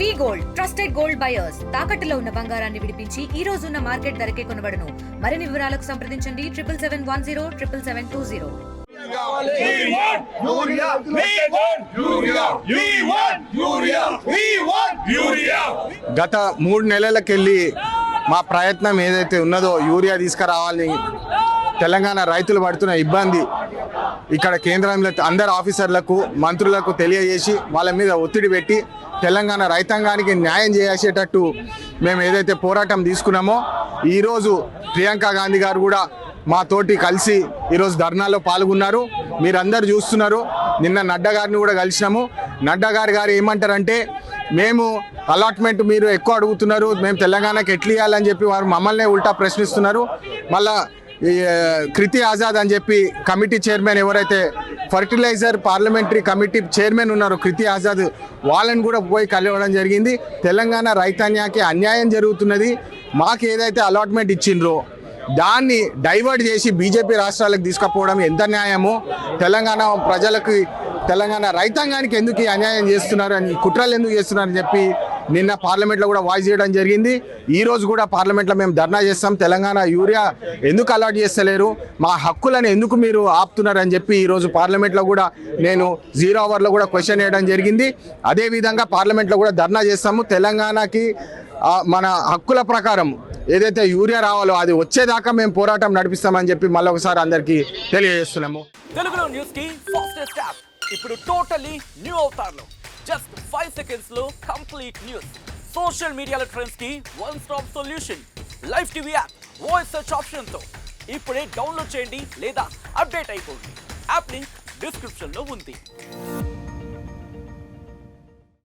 వి gold trusted gold buyers తాకట్టులో ఉన్న బంగారాన్ని విడిపించి ఈ రోజు ఉన్న మార్కెట్ ధరకే కొనబడును. మరిన్ని వివరాలకు సంప్రదించండి 7710 గత 3 నెలలకెళ్ళి మా ప్రయత్నం ఏదైతే ఉన్నదో యూరియా తీసుకురావాలని తెలంగాణ రైతులు పడుతున్న ఇబ్బంది ఇక్కడ కేంద్రంలో అందరు ఆఫీసర్లకు మంత్రులకు తెలియజేసి వాళ్ళ మీద ఒత్తిడి పెట్టి తెలంగాణ రైతాంగానికి న్యాయం చేసేటట్టు మేము ఏదైతే పోరాటం తీసుకున్నామో ఈరోజు ప్రియాంక గాంధీ గారు కూడా మాతోటి కలిసి ఈరోజు ధర్నాలో పాల్గొన్నారు. మీరందరూ చూస్తున్నారు. నిన్న నడ్డా గారిని కూడా కలిసినాము. నడ్డా గారు ఏమంటారంటే మేము అలాట్మెంట్ మీరు ఎక్కువ అడుగుతున్నారు, మేము తెలంగాణకి ఎట్లా ఇవ్వాలని చెప్పి వారు మమ్మల్ని ఉల్టా ప్రశ్నిస్తున్నారు. మళ్ళా కృతి ఆజాద్ అని చెప్పి కమిటీ చైర్మన్ ఎవరైతే ఫర్టిలైజర్ పార్లమెంటరీ కమిటీ చైర్మన్ ఉన్నారో కృతి ఆజాద్ వాళ్ళని కూడా పోయి కలవడం జరిగింది. తెలంగాణ రైతాంగానికి అన్యాయం జరుగుతున్నది, మాకు ఏదైతే అలాట్మెంట్ ఇచ్చిండ్రో దాన్ని డైవర్ట్ చేసి బీజేపీ రాష్ట్రాలకు తీసుకుపోవడం ఎంత న్యాయమో, తెలంగాణ ప్రజలకు తెలంగాణ రైతాంగానికి ఎందుకు అన్యాయం చేస్తున్నారు అని కుట్రలు ఎందుకు చేస్తున్నారని చెప్పి నిన్న పార్లమెంట్లో కూడా వాయిస్ చేయడం జరిగింది. ఈరోజు కూడా పార్లమెంట్లో మేము ధర్నా చేస్తాం. తెలంగాణ యూరియా ఎందుకు అలాట్ చేస్తలేరు, మా హక్కులను ఎందుకు మీరు ఆపుతున్నారని చెప్పి ఈరోజు పార్లమెంట్లో కూడా నేను 0 అవర్లో కూడా క్వశ్చన్ వేయడం జరిగింది. అదేవిధంగా పార్లమెంట్లో కూడా ధర్నా చేస్తాము. తెలంగాణకి మన హక్కుల ప్రకారం ఏదైతే యూరియా రావాలో అది వచ్చేదాకా మేము పోరాటం నడిపిస్తామని చెప్పి మళ్ళీ ఒకసారి అందరికీ తెలియజేస్తున్నాము. తెలుగులో న్యూస్ కి ఫాస్టెస్ట్ యాప్ ఇప్పుడు టోటలీ న్యూ అవతార్లో జస్ట్ 5 seconds లో కంప్లీట్ న్యూస్, సోషల్ మీడియాలో ట్రెండ్స్ కి one stop solution, live TV app voice search option తో ఇప్పుడే డౌన్లోడ్ చేయండి లేదా అప్డేట్ అయిపోండి. యాప్ లింక్ డిస్క్రిప్షన్ లో ఉంది.